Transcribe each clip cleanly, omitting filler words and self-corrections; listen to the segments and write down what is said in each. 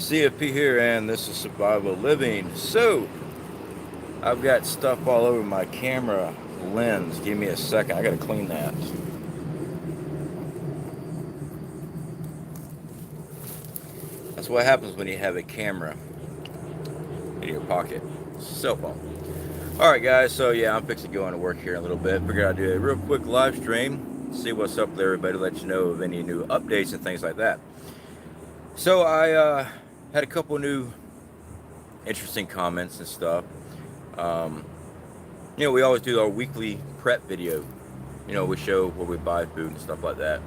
CFP here, and this is Survival Living. So, I've got stuff all over my camera lens. Give me a second, I gotta clean that. That's what happens when you have a camera in your pocket. Cell phone. Alright, guys, so yeah, I'm fixing to go into work here in a little bit. Figured I'd do a real quick live stream, see what's up there, everybody, let you know of any new updates and things like that. So, I had a couple new interesting comments and stuff. Um, we always do our weekly prep video. We show where we buy food and stuff like that.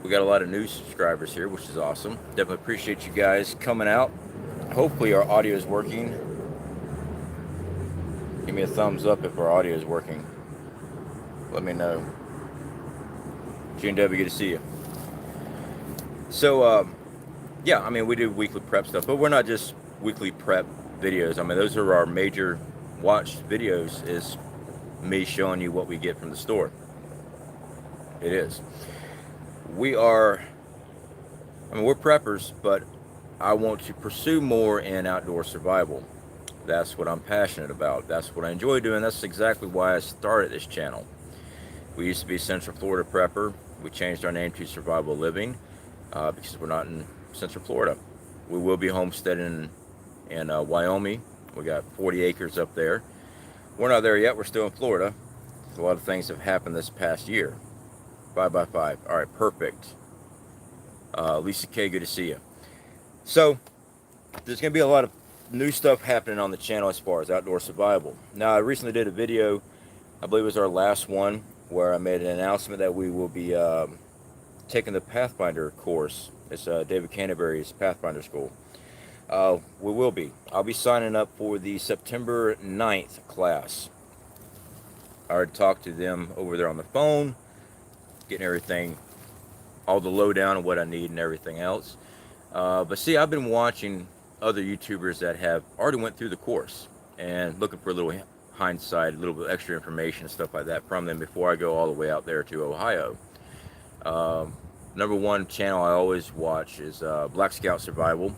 We got a lot of new subscribers here, which is awesome. Definitely appreciate you guys coming out. Hopefully our audio is working. Give me a thumbs up if our audio is working. Let me know. G and W, good to see you. So, we do weekly prep stuff, but we're not just weekly prep videos. Those are our major watched videos, is me showing you what we get from the store. It is. We're preppers, but I want to pursue more in outdoor survival. That's what I'm passionate about. That's what I enjoy doing. That's exactly why I started this channel. We used to be Central Florida Prepper. We changed our name to Survival Living because we're not in Central Florida. We will be homesteading in Wyoming. We got 40 acres up there. We're not there yet. We're still in Florida. A lot of things have happened this past year. 5x5. All right, perfect. Lisa K, good to see you. So, there's going to be a lot of new stuff happening on the channel as far as outdoor survival. Now, I recently did a video, I believe it was our last one, where I made an announcement that we will be taking the Pathfinder course. It's David Canterbury's Pathfinder School. We will be. I'll be signing up for the September 9th class. I already talked to them over there on the phone, getting everything, all the lowdown of what I need and everything else. But see, I've been watching other YouTubers that have already went through the course and looking for a little hindsight, a little bit extra information and stuff like that from them before I go all the way out there to Ohio. Number one channel I always watch is Black Scout Survival.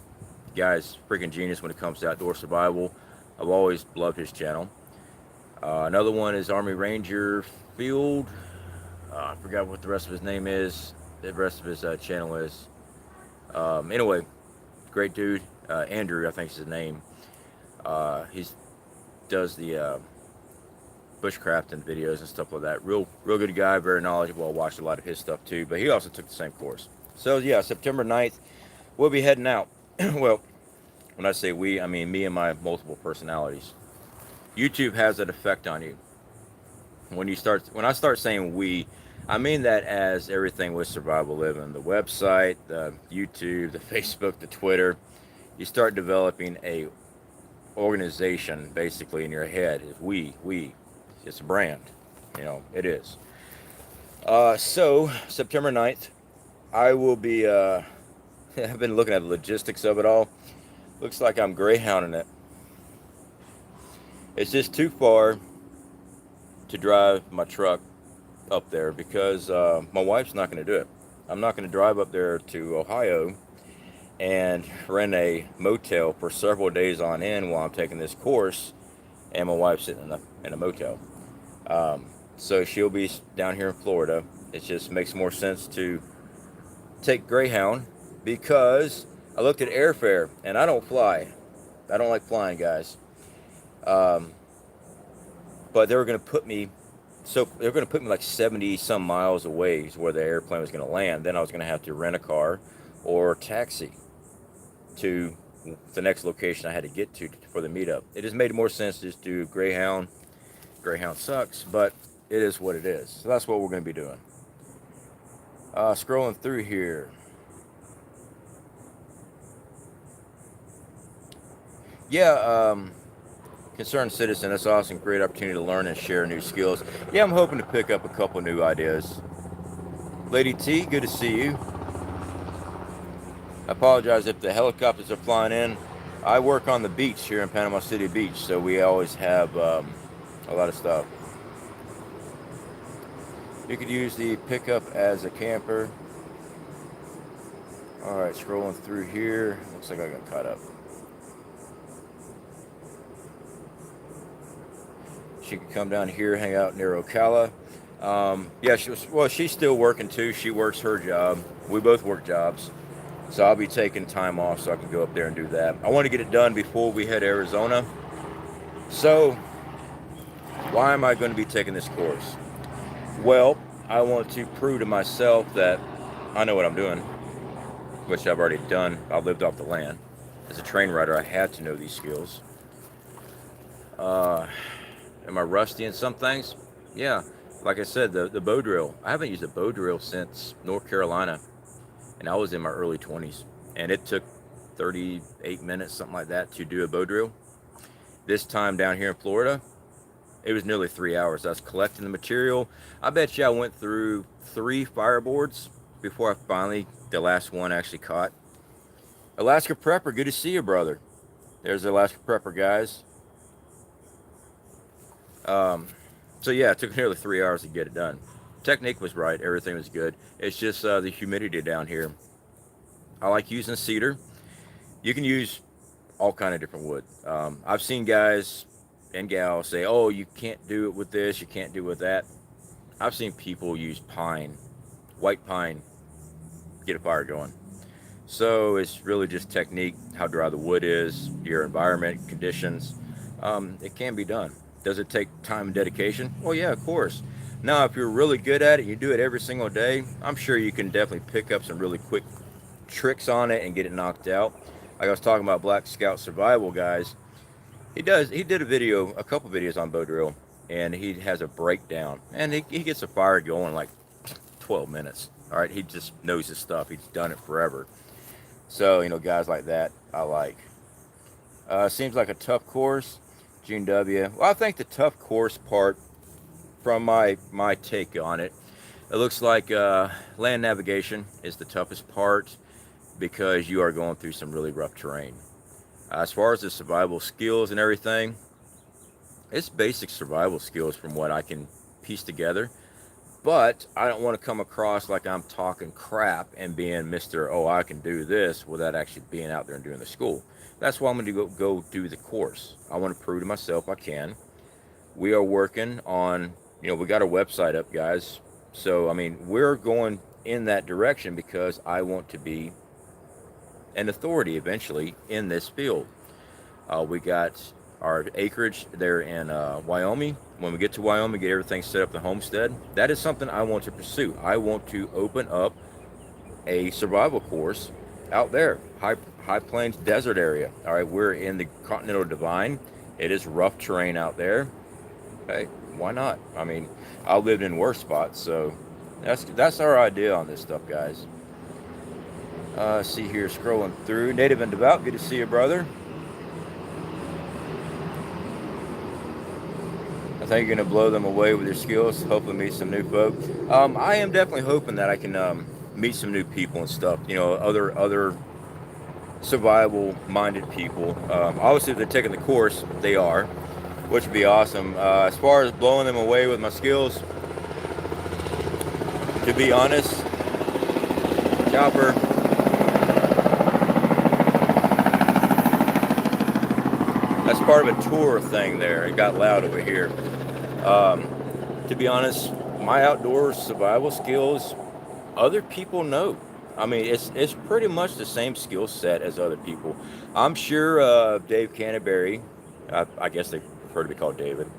The guy's freaking genius when it comes to outdoor survival. I've always loved his channel. Another one is Army Ranger Field. I forgot what the rest of his name is. The rest of his channel is. Anyway, great dude. Andrew, I think is his name. He does the bushcrafting videos and stuff like that. Real good guy, very knowledgeable. I watched a lot of his stuff too, but he also took the same course. So yeah, September 9th, we'll be heading out. Well, when I say we, I mean me and my multiple personalities. YouTube has that effect on you. When I start saying we, I mean that as everything with Survival Living, the website, the YouTube, the Facebook, the Twitter. You start developing a organization basically in your head. Is we. It's a brand. It is. So September 9th, I will be. I've been looking at the logistics of it all. Looks like I'm greyhounding it. It's just too far to drive my truck up there because my wife's not going to do it. I'm not going to drive up there to Ohio and rent a motel for several days on end while I'm taking this course, and my wife's sitting in a motel. So she'll be down here in Florida. It just makes more sense to take Greyhound because I looked at airfare, and I don't fly. I don't like flying, guys. But they were going to put me, like 70 some miles away is where the airplane was going to land. Then I was going to have to rent a car or taxi to the next location I had to get to for the meetup. It just made more sense to just do Greyhound. Greyhound sucks, but it is what it is. So that's what we're going to be doing. Scrolling through here. Yeah, concerned citizen, that's awesome. Great opportunity to learn and share new skills. Yeah, I'm hoping to pick up a couple new ideas. Lady T, good to see you. I apologize if the helicopters are flying in. I work on the beach here in Panama City Beach, so we always have a lot of stuff. You could use the pickup as a camper. All right, scrolling through here. Looks like I got caught up. She could come down here, hang out near Ocala. Yeah, she's still working too. She works her job. We both work jobs. So I'll be taking time off so I can go up there and do that. I want to get it done before we head to Arizona. So why am I going to be taking this course? Well, I want to prove to myself that I know what I'm doing, which I've already done. I've lived off the land. As a train rider, I had to know these skills. Am I rusty in some things? Yeah. Like I said, the bow drill. I haven't used a bow drill since North Carolina, and I was in my early 20s. And it took 38 minutes, something like that, to do a bow drill. This time down here in Florida, it was nearly 3 hours. I was collecting the material. I bet you I went through 3 fireboards before I finally, the last one actually caught. Alaska Prepper, good to see you, brother. There's the Alaska Prepper, guys. So yeah, it took nearly 3 hours to get it done. Technique was right. Everything was good. It's just the humidity down here. I like using cedar. You can use all kind of different wood. I've seen guys and gals say, oh, you can't do it with this, you can't do it with that. I've seen people use pine, white pine, get a fire going. So it's really just technique, how dry the wood is, your environment, conditions. It can be done. Does it take time and dedication? Well, yeah, of course. Now, if you're really good at it, you do it every single day, I'm sure you can definitely pick up some really quick tricks on it and get it knocked out. Like I was talking about Black Scout Survival, guys. He did a couple videos on bow drill, and he has a breakdown, and he gets a fire going in like 12 minutes. All right, he just knows his stuff. He's done it forever. So, guys like that, I like. Seems like a tough course. Gene W. Well, I think the tough course part, from my take on it, it looks like land navigation is the toughest part because you are going through some really rough terrain. As far as the survival skills and everything, it's basic survival skills from what I can piece together. But I don't want to come across like I'm talking crap and being Mr. Oh, I can do this without actually being out there and doing the school. That's why I'm going to go do the course. I want to prove to myself I can. We are working on, we got our website up, guys. So, I mean, we're going in that direction because I want to be an authority eventually in this field. We got our acreage there in Wyoming. When we get to Wyoming, get everything set up, the homestead, that is something I want to pursue. I want to open up a survival course out there, high plains desert area. All right, we're in the Continental Divide. It is rough terrain out there. Hey, why not? I mean, I lived in worse spots, so that's our idea on this stuff, guys. See here, scrolling through. Native and Devout, good to see you, brother. I think you're going to blow them away with your skills. Hopefully meet some new folk. I am definitely hoping that I can meet some new people and stuff. Other survival-minded people. Obviously, if they're taking the course, they are, which would be awesome. As far as blowing them away with my skills, to be honest, Chopper, that's part of a tour thing there. It got loud over here. To be honest, my outdoor survival skills, other people know. I mean, it's pretty much the same skill set as other people. I'm sure Dave Canterbury, I guess they prefer to be called David,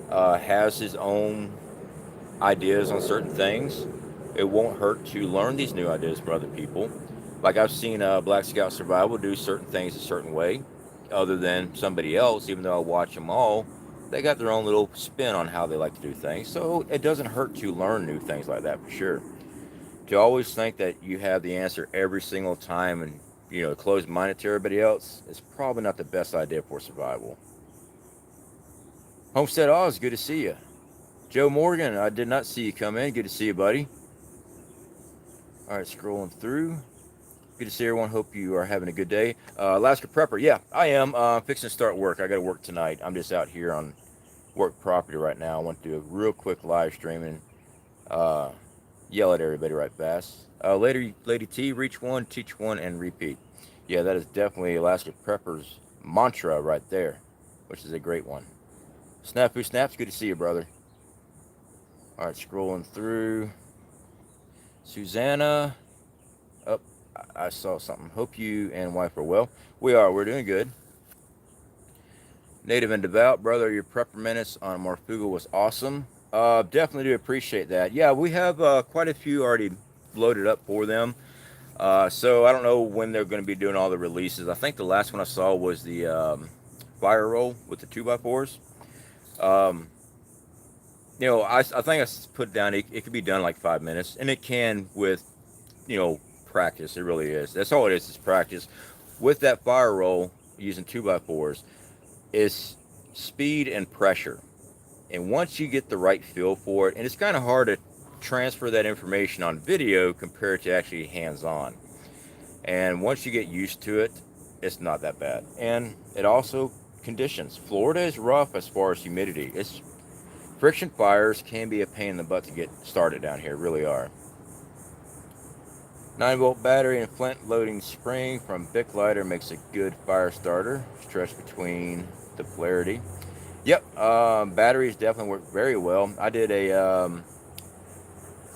has his own ideas on certain things. It won't hurt to learn these new ideas from other people. Like I've seen Black Scout Survival do certain things a certain way, other than somebody else, even though I watch them all. They got their own little spin on how they like to do things. So it doesn't hurt to learn new things like that for sure. To always think that you have the answer every single time and, closed-minded to everybody else is probably not the best idea for survival. Homestead Oz, good to see you. Joe Morgan, I did not see you come in. Good to see you, buddy. All right, scrolling through. Good to see everyone. Hope you are having a good day. Alaska Prepper, yeah, I am. Fixing to start work. I got to work tonight. I'm just out here on work property right now. I want to do a real quick live stream and yell at everybody right fast. Lady T, reach one, teach one, and repeat. Yeah, that is definitely Alaska Prepper's mantra right there, which is a great one. Snafu Snaps, good to see you, brother. All right, scrolling through. Susanna, oh, I saw something. Hope you and wife are well. We are. We're doing good. Native and Devout, brother, your prepper minutes on Marfuga was awesome. Definitely do appreciate that. Yeah, we have quite a few already loaded up for them. So I don't know when they're going to be doing all the releases. I think the last one I saw was the fire roll with the 2x4s. Um, I think I put down it could be done in like 5 minutes, and it can with practice. It really is. That's all it is practice. With that fire roll using 2x4s, is speed and pressure. And once you get the right feel for it, and it's kind of hard to transfer that information on video compared to actually hands-on. And once you get used to it, it's not that bad. And it also conditions. Florida is rough as far as humidity. It's friction fires can be a pain in the butt to get started down here, really are. 9-volt battery and flint loading spring from Bic Lighter makes a good fire starter. Stretch between the polarity. Yep, batteries definitely work very well. I did a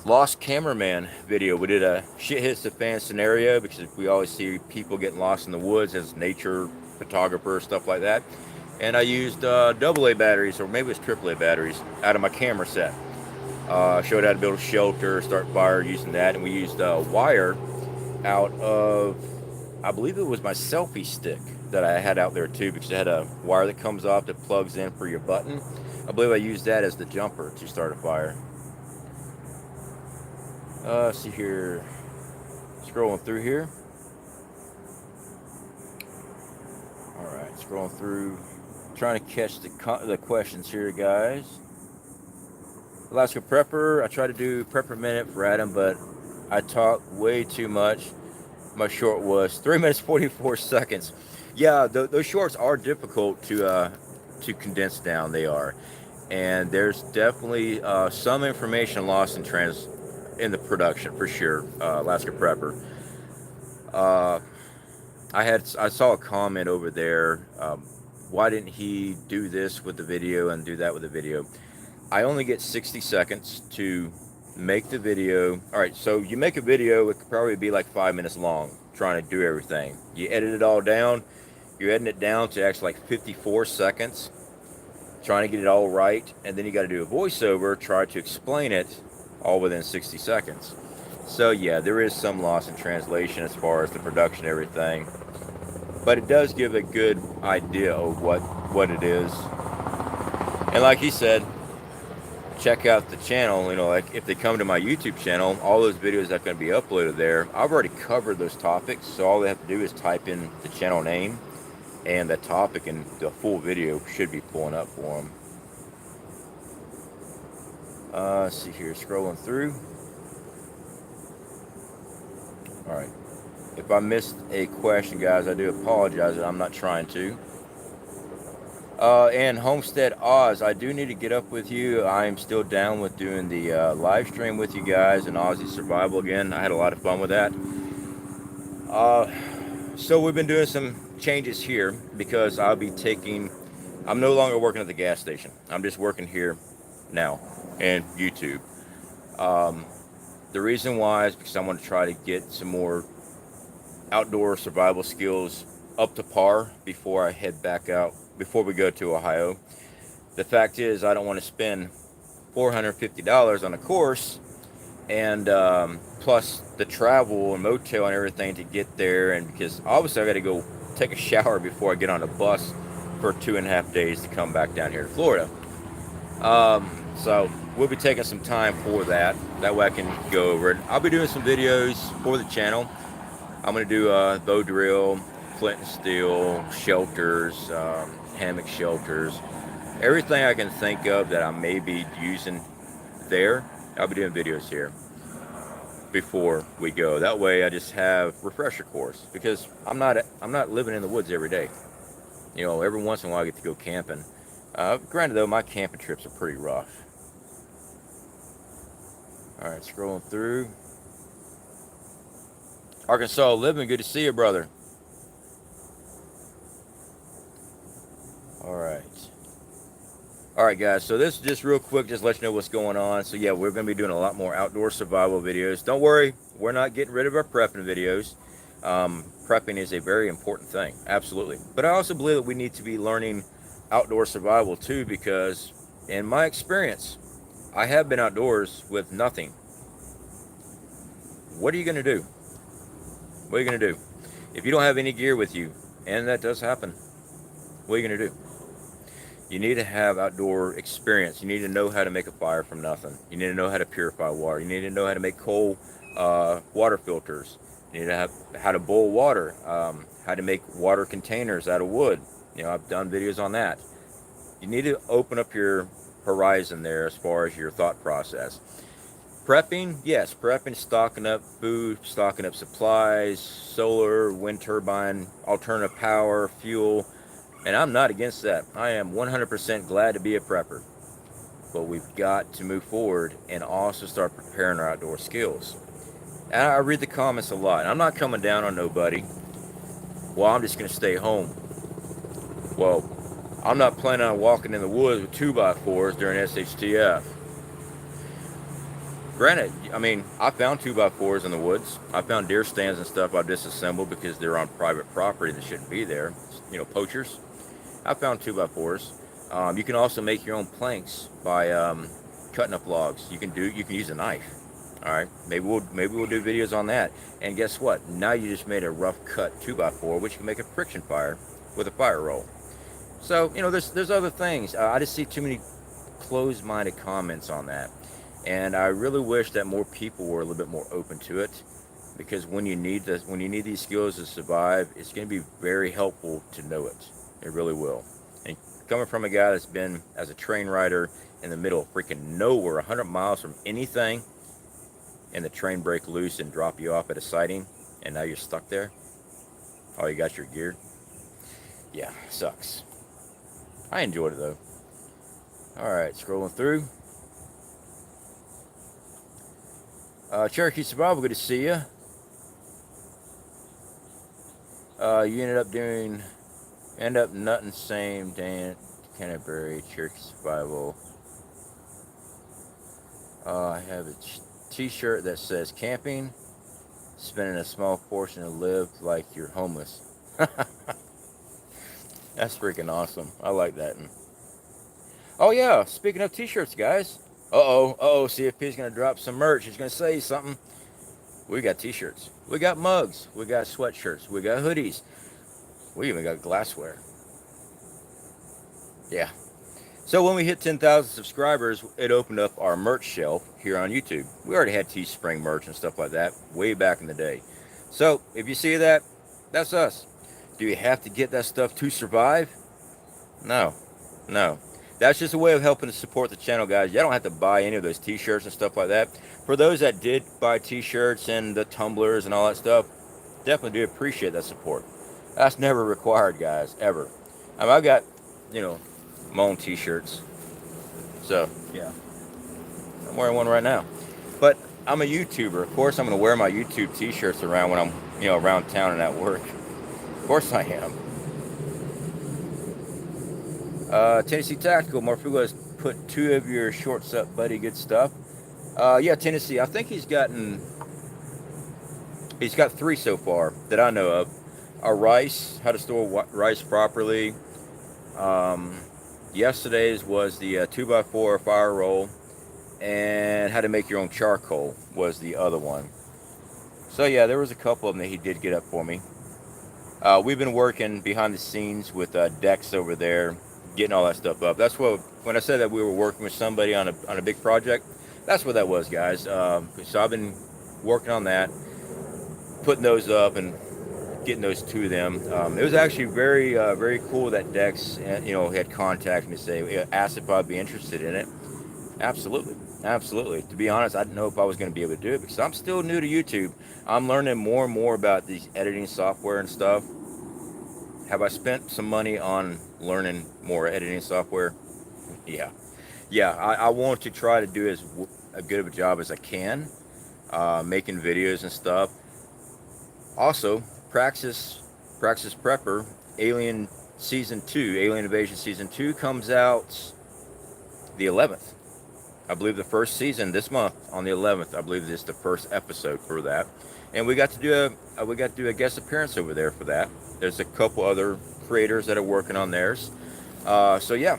lost cameraman video. We did a shit hits the fan scenario because we always see people getting lost in the woods as nature photographer, stuff like that. And I used AA batteries, or maybe it's AAA batteries, out of my camera set. Showed how to build a shelter, start fire using that, and we used wire out of, I believe it was my selfie stick that I had out there too, because it had a wire that comes off that plugs in for your button. I believe I used that as the jumper to start a fire. Let's see here, scrolling through here. All right, scrolling through, trying to catch the questions here, guys. Alaska Prepper, I try to do Prepper Minute for Adam, but I talk way too much. My short was 3 minutes 44 seconds. Yeah, those shorts are difficult to condense down. They are, and there's definitely some information lost in the production for sure. Alaska Prepper. I saw a comment over there. Why didn't he do this with the video and do that with the video? I only get 60 seconds to make the video. All right, so you make a video, it could probably be like 5 minutes long, trying to do everything. You edit it all down. You're editing it down to actually like 54 seconds, trying to get it all right, and then you got to do a voiceover, try to explain it all within 60 seconds. So yeah, there is some loss in translation as far as the production and everything, but it does give a good idea of what it is. And like he said, check out the channel. Like if they come to my YouTube channel, all those videos that are going to be uploaded there, I've already covered those topics, so all they have to do is type in the channel name and the topic, and the full video should be pulling up for them. Let's see here, scrolling through. All right, if I missed a question, guys, I do apologize, and I'm not trying to. And Homestead Oz, I do need to get up with you. I am still down with doing the live stream with you guys and Aussie Survival again. I had a lot of fun with that. So we've been doing some changes here because I'm no longer working at the gas station. I'm just working here now and YouTube. The reason why is because I want to try to get some more outdoor survival skills up to par before I head back out, before we go to Ohio. The fact is, I don't want to spend $450 on a course, and plus the travel and motel and everything to get there, and because obviously I got to go take a shower before I get on a bus for 2.5 days to come back down here to Florida. So we'll be taking some time for that. That way I can go over it. I'll be doing some videos for the channel. I'm going to do bow drill, flint and steel, shelters, hammock shelters, everything I can think of that I may be using there. I'll be doing videos here before we go. That way I just have refresher course, because I'm not living in the woods every day. Every once in a while I get to go camping. Granted though, my camping trips are pretty rough. All right, scrolling through. Arkansas Living, good to see you, brother. All right. All right, guys. So this is just real quick, just let you know what's going on. So yeah, we're going to be doing a lot more outdoor survival videos. Don't worry, we're not getting rid of our prepping videos. Prepping is a very important thing, absolutely. But I also believe that we need to be learning outdoor survival too, because in my experience, I have been outdoors with nothing. What are you going to do? What are you going to do? If you don't have any gear with you, and that does happen, what are you going to do? You need to have outdoor experience. You need to know how to make a fire from nothing. You need to know how to purify water. You need to know how to make cold water filters. You need to have how to boil water, how to make water containers out of wood. You know, I've done videos on that. You need to open up your horizon there as far as your thought process. Prepping, yes, prepping, stocking up food, stocking up supplies, solar, wind turbine, alternative power, fuel. And I'm not against that. I am 100% glad to be a prepper. But we've got to move forward and also start preparing our outdoor skills. And I read the comments a lot. And I'm not coming down on nobody. Well, I'm just going to stay home. Well, I'm not planning on walking in the woods with 2x4s during SHTF. Granted, I mean, I found 2x4s in the woods. I found deer stands and stuff I disassembled because they're on private property that shouldn't be there. You know, poachers. I found 2x4s. You can also make your own planks by cutting up logs. You can use a knife. All right, maybe we'll do videos on that. And guess what? Now you just made a rough cut 2x4, which can make a friction fire with a fire roll. So you know, there's other things. I just see too many closed-minded comments on that, and I really wish that more people were a little bit more open to it. Because when you need these skills to survive, it's going to be very helpful to know it. It really will. And coming from a guy that's been as a train rider in the middle of freaking nowhere, 100 miles from anything, and the train break loose and drop you off at a sighting, and now you're stuck there. Oh, you got your gear? Yeah, sucks. I enjoyed it though. All right, scrolling through. Cherokee Survival, good to see you. You end up nutting same Dan Canterbury, Cherokee Survival. I have a t-shirt that says camping, spending a small portion to live like you're homeless. That's freaking awesome. I like that. Oh yeah, speaking of t-shirts, guys. CFP's gonna drop some merch. He's gonna say something. We got t-shirts. We got mugs. We got sweatshirts. We got hoodies. We even got glassware. Yeah. So when we hit 10,000 subscribers, it opened up our merch shelf here on YouTube. We already had Teespring merch and stuff like that way back in the day. So if you see that, that's us. Do you have to get that stuff to survive? No. That's just a way of helping to support the channel, guys. You don't have to buy any of those t-shirts and stuff like that. For those that did buy t-shirts and the tumblers and all that stuff, definitely do appreciate that support. That's never required, guys, ever. I mean, I've got, you know, my own t-shirts. So, yeah. I'm wearing one right now. But I'm a YouTuber. Of course, I'm going to wear my YouTube t-shirts around when I'm, you know, around town and at work. Of course I am. Tennessee Tactical, Marfugo has put 2 of your shorts up, buddy. Good stuff. Yeah, Tennessee. I think he's got 3 so far that I know of. Rice, how to store rice properly. Yesterday's was the 2x4 fire roll, and how to make your own charcoal was the other one. So yeah, there was a couple of them that he did get up for me. We've been working behind the scenes with Dex over there, getting all that stuff up. That's what, when I said that we were working with somebody on a big project, that's what that was, guys. So I've been working on that, putting those up and getting those to them. It was actually very cool that Dex, you know, had contacted me to say, asked if I'd be interested in it. Absolutely. To be honest, I didn't know if I was going to be able to do it because I'm still new to YouTube. I'm learning more and more about these editing software and stuff. Have I spent some money on learning more editing software? Yeah. I want to try to do as good of a job as I can, making videos and stuff. Also, Praxis Prepper, Alien Season 2, Alien Invasion Season 2 comes out the 11th. I believe the first season this month on the 11th. I believe this is the first episode for that, and we got to do a guest appearance over there for that. There's a couple other creators that are working on theirs. So yeah,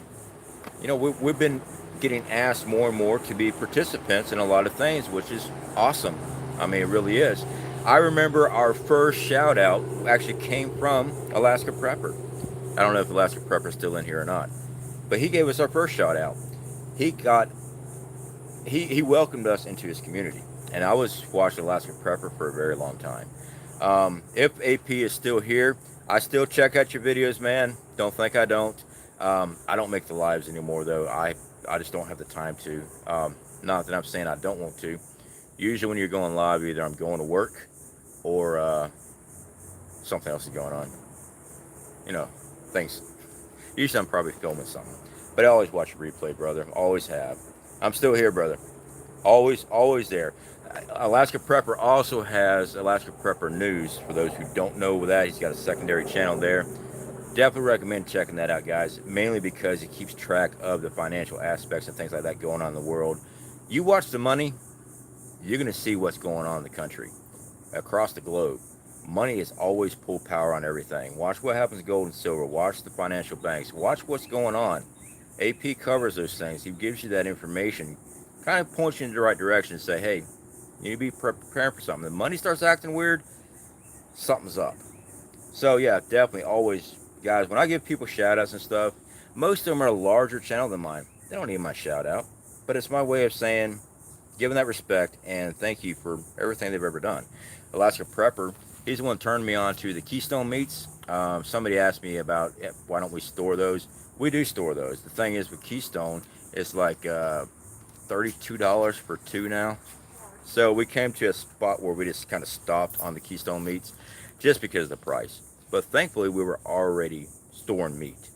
we've been getting asked more and more to be participants in a lot of things, which is awesome. I mean, it really is. I remember our first shout out actually came from Alaska Prepper. I don't know if Alaska Prepper is still in here or not, but he gave us our first shout out. He got he welcomed us into his community, and I was watching Alaska Prepper for a very long time. If AP is still here, I still check out your videos, man. Don't think I don't. I don't make the lives anymore though. I just don't have the time to. Not that I'm saying I don't want to. Usually when you're going live, either I'm going to work or something else is going on. You know, things. Usually I'm probably filming something. But I always watch a replay, brother. Always have. I'm still here, brother. Always there. Alaska Prepper also has Alaska Prepper News. For those who don't know that, he's got a secondary channel there. Definitely recommend checking that out, guys. Mainly because it keeps track of the financial aspects and things like that going on in the world. You watch the money, you're going to see what's going on in the country, across the globe. Money is always pull power on everything. Watch what happens to gold and silver. Watch the financial banks. Watch what's going on. AP covers those things. He gives you that information, kind of points you in the right direction and say, hey, you need to be preparing for something. The money starts acting weird, something's up. So yeah, definitely always, guys, when I give people shout outs and stuff, most of them are a larger channel than mine. They don't need my shout out, but it's my way of saying, giving that respect and thank you for everything they've ever done. Alaska Prepper, he's the one who turned me on to the Keystone meats. Somebody asked me about why don't we store those. We do store those. The thing is with Keystone, it's like $32 for two now. So we came to a spot where we just kind of stopped on the Keystone meats just because of the price. But thankfully, we were already storing meat.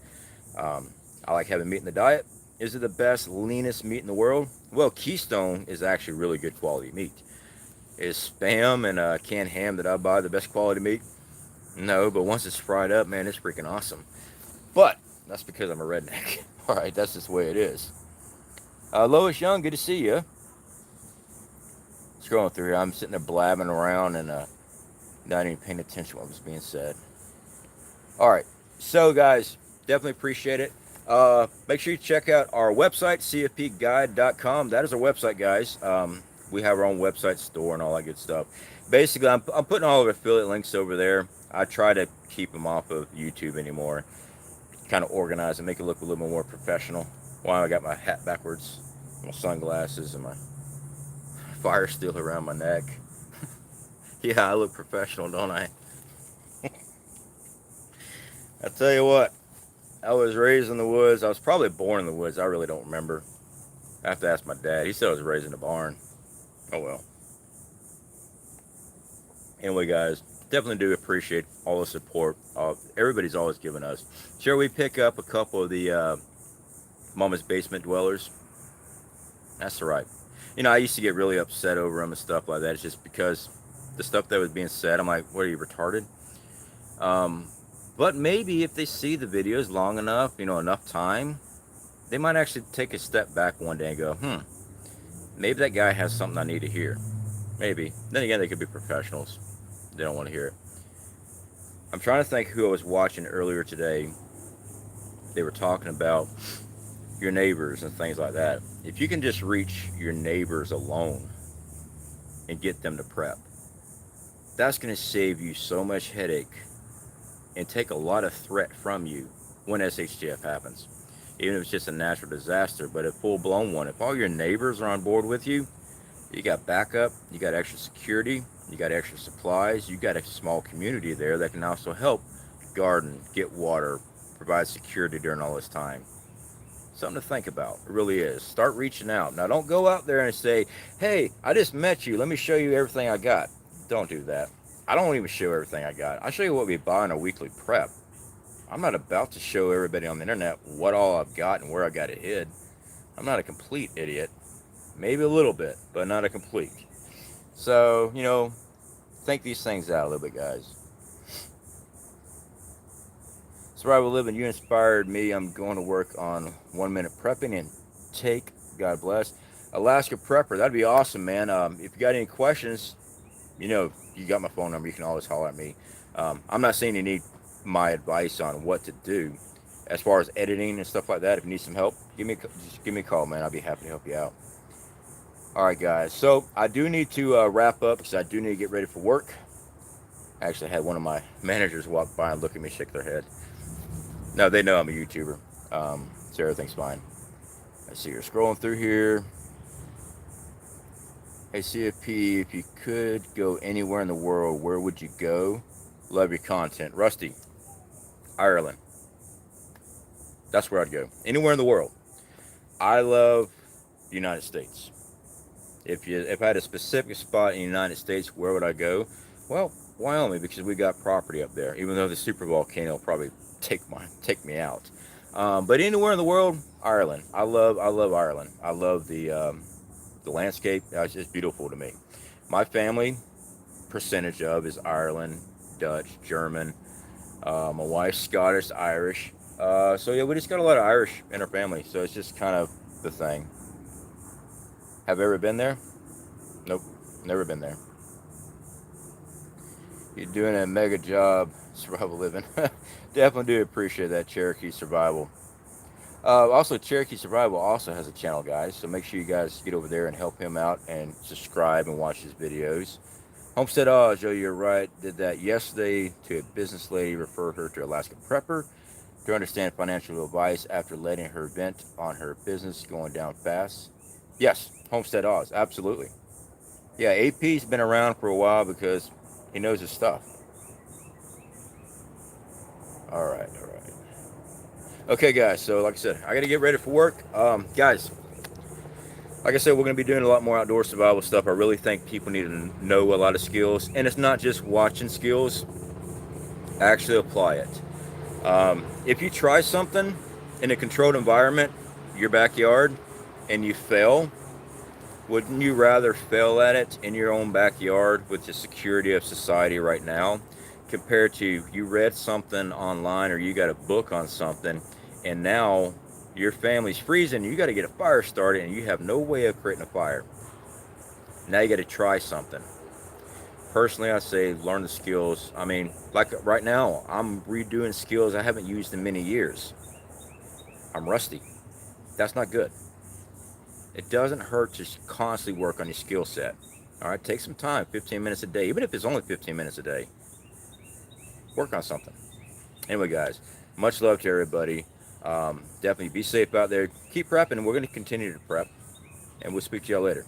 I like having meat in the diet. Is it the best, leanest meat in the world? Well, Keystone is actually really good quality meat. Is Spam and canned ham that I buy the best quality meat? No, but once it's fried up, man, it's freaking awesome. But that's because I'm a redneck. All right, that's just the way it is. Lois Young, good to see you. Scrolling through here, I'm sitting there blabbing around and not even paying attention to what was being said. All right, so guys, definitely appreciate it. Make sure you check out our website, cfpguide.com. That is our website, guys. We have our own website store and all that good stuff. Basically, I'm putting all of our affiliate links over there. I try to keep them off of YouTube anymore. Kind of organize and make it look a little bit more professional. While I got my hat backwards, my sunglasses, and my fire steel around my neck. Yeah, I look professional, don't I? I tell you what, I was raised in the woods. I was probably born in the woods. I really don't remember. I have to ask my dad. He said I was raised in a barn. Oh well. Anyway, guys, definitely do appreciate all the support everybody's always given us. Sure, we pick up a couple of the Mama's Basement Dwellers. That's all right. I used to get really upset over them and stuff like that. It's just because the stuff that was being said, I'm like, what, are you retarded? But maybe if they see the videos long enough, enough time, they might actually take a step back one day and go, maybe that guy has something I need to hear. Maybe. Then again, they could be professionals. They don't want to hear it. I'm trying to think who I was watching earlier today. They were talking about your neighbors and things like that. If you can just reach your neighbors alone and get them to prep, that's going to save you so much headache and take a lot of threat from you when SHTF happens. Even if it's just a natural disaster, but a full-blown one. If all your neighbors are on board with you, you got backup, you got extra security, you got extra supplies, you got a small community there that can also help garden, get water, provide security during all this time. Something to think about. It really is. Start reaching out. Now, don't go out there and say, hey, I just met you. Let me show you everything I got. Don't do that. I don't even show everything I got. I show you what we buy in a weekly prep. I'm not about to show everybody on the internet what all I've got and where I got it hid. I'm not a complete idiot. Maybe a little bit, but not a complete. So, think these things out a little bit, guys. Survival Living, you inspired me. I'm going to work on 1 minute prepping and take, God bless. Alaska Prepper, that'd be awesome, man. If you got any questions, you got my phone number. You can always holler at me. I'm not saying you need my advice on what to do as far as editing and stuff like that. If you need some help, just give me a call, man. I'll be happy to help you out. All right, guys. So I do need to wrap up because I do need to get ready for work. I actually had one of my managers walk by and look at me, shake their head. No, they know I'm a YouTuber, so everything's fine. I see you're scrolling through here. Hey, CFP, if you could go anywhere in the world, where would you go? Love your content. Rusty, Ireland. That's where I'd go. Anywhere in the world. I love the United States. If I had a specific spot in the United States, where would I go? Well, Wyoming, because we got property up there. Even though the super volcano will probably take me out. But anywhere in the world, Ireland. I love Ireland. I love the landscape. It's just beautiful to me. My family percentage of is Ireland, Dutch, German. My wife's Scottish, Irish. So yeah, we just got a lot of Irish in our family. So it's just kind of the thing. Have you ever been there? Nope, never been there. You're doing a mega job, Survival Living. Definitely do appreciate that, Cherokee Survival. Also, Cherokee Survival also has a channel, guys. So make sure you guys get over there and help him out and subscribe and watch his videos. Homestead Oz, you're right. Did that yesterday to a business lady, referred her to Alaska Prepper to understand financial advice after letting her vent on her business going down fast. Yes, Homestead Oz, absolutely. Yeah, AP's been around for a while because he knows his stuff. All right. Okay, guys, so like I said, I got to get ready for work. Guys, like I said, we're going to be doing a lot more outdoor survival stuff. I really think people need to know a lot of skills. And it's not just watching skills. Actually apply it. If you try something in a controlled environment, your backyard, and you fail, wouldn't you rather fail at it in your own backyard with the security of society right now, compared to you read something online or you got a book on something, and now your family's freezing, you got to get a fire started, and you have no way of creating a fire. Now you got to try something. Personally, I say learn the skills. I mean, like right now, I'm redoing skills I haven't used in many years. I'm rusty. That's not good. It doesn't hurt to constantly work on your skill set. All right, take some time, 15 minutes a day, even if it's only 15 minutes a day. Work on something. Anyway, guys, much love to everybody. Definitely be safe out there. Keep prepping. We're going to continue to prep, and we'll speak to y'all later.